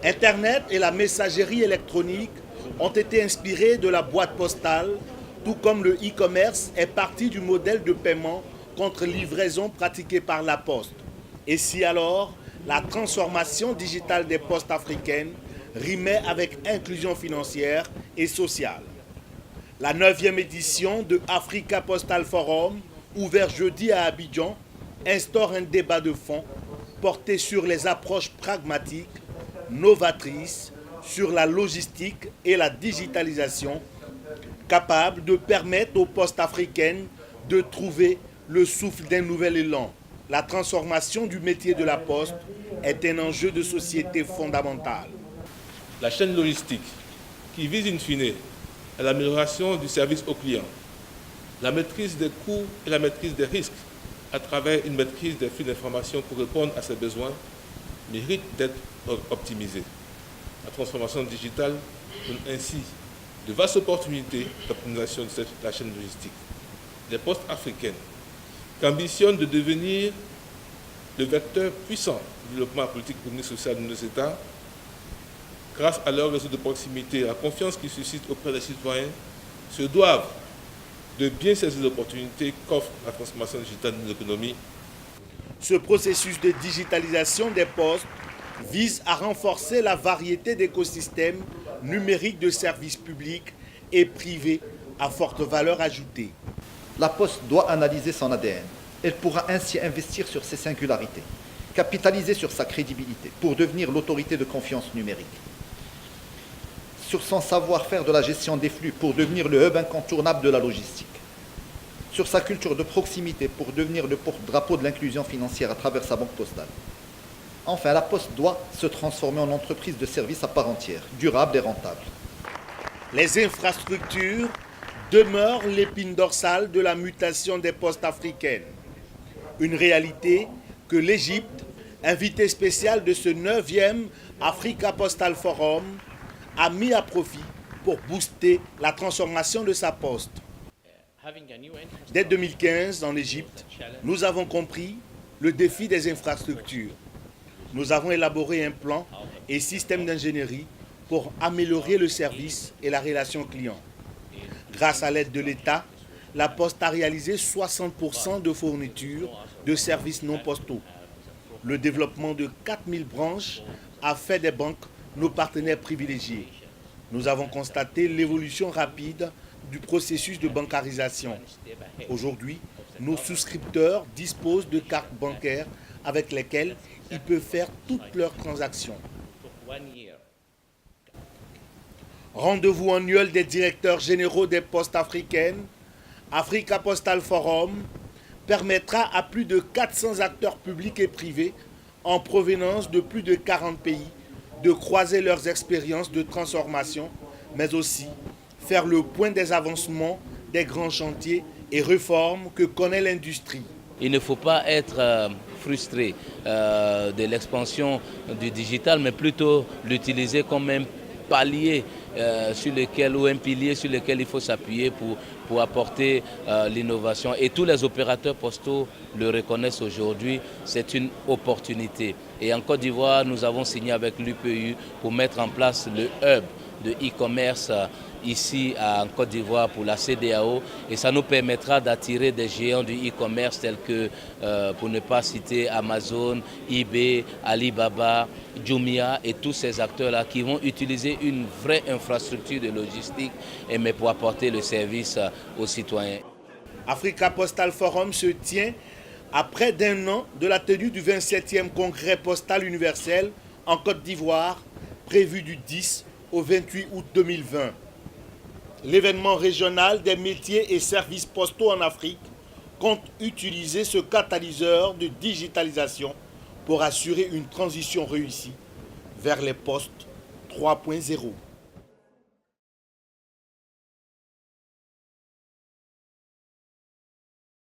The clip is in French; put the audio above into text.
Internet et la messagerie électronique ont été inspirés de la boîte postale, tout comme le e-commerce est parti du modèle de paiement contre livraison pratiqué par la Poste. Et si alors, la transformation digitale des postes africaines rimait avec inclusion financière et sociale. La 9e édition de Africa Postal Forum, ouvert jeudi à Abidjan, instaure un débat de fond porté sur les approches pragmatiques, novatrices, sur la logistique et la digitalisation, capables de permettre aux postes africaines de trouver le souffle d'un nouvel élan. La transformation du métier de la poste est un enjeu de société fondamental. La chaîne logistique, qui vise in fine à l'amélioration du service aux clients, la maîtrise des coûts et la maîtrise des risques à travers une maîtrise des flux d'informations pour répondre à ses besoins, mérite d'être optimisée. La transformation digitale donne ainsi de vastes opportunités d'optimisation de la chaîne logistique. Les postes africaines, qui ambitionnent de devenir le vecteur puissant du développement politique, économique et social de nos États, grâce à leur réseau de proximité et à la confiance qu'ils suscitent auprès des citoyens, se doivent de bien saisir les opportunités qu'offre la transformation digitale de l'économie. Ce processus de digitalisation des postes vise à renforcer la variété d'écosystèmes numériques de services publics et privés à forte valeur ajoutée. La Poste doit analyser son ADN. Elle pourra ainsi investir sur ses singularités, capitaliser sur sa crédibilité pour devenir l'autorité de confiance numérique, sur son savoir-faire de la gestion des flux pour devenir le hub incontournable de la logistique, sur sa culture de proximité pour devenir le porte-drapeau de l'inclusion financière à travers sa banque postale. Enfin, la Poste doit se transformer en entreprise de service à part entière, durable et rentable. Les infrastructures demeurent l'épine dorsale de la mutation des postes africaines. Une réalité que l'Égypte, invité spécial de ce 9e Africa Postal Forum, a mis à profit pour booster la transformation de sa poste. Dès 2015, en Égypte, nous avons compris le défi des infrastructures. Nous avons élaboré un plan et système d'ingénierie pour améliorer le service et la relation client. Grâce à l'aide de l'État, la Poste a réalisé 60% de fournitures de services non postaux. Le développement de 4000 branches a fait des banques nos partenaires privilégiés. Nous avons constaté l'évolution rapide du processus de bancarisation. Aujourd'hui, nos souscripteurs disposent de cartes bancaires avec lesquelles ils peuvent faire toutes leurs transactions. Rendez-vous annuel des directeurs généraux des postes africaines, Africa Postal Forum, permettra à plus de 400 acteurs publics et privés en provenance de plus de 40 pays de croiser leurs expériences de transformation, mais aussi faire le point des avancements des grands chantiers et réformes que connaît l'industrie. Il ne faut pas être frustré de l'expansion du digital, mais plutôt l'utiliser comme un palier ou un pilier sur lequel il faut s'appuyer pour apporter l'innovation. Et tous les opérateurs postaux le reconnaissent aujourd'hui, c'est une opportunité. Et en Côte d'Ivoire, nous avons signé avec l'UPU pour mettre en place le hub de e-commerce ici en Côte d'Ivoire pour la CEDEAO, et ça nous permettra d'attirer des géants du e-commerce tels que, pour ne pas citer Amazon, eBay, Alibaba, Jumia et tous ces acteurs-là qui vont utiliser une vraie infrastructure de logistique mais pour apporter le service aux citoyens. Africa Postal Forum se tient à près d'un an de la tenue du 27e Congrès postal universel en Côte d'Ivoire, prévu du 10 au 28 août 2020. L'événement régional des métiers et services postaux en Afrique compte utiliser ce catalyseur de digitalisation pour assurer une transition réussie vers les postes 3.0.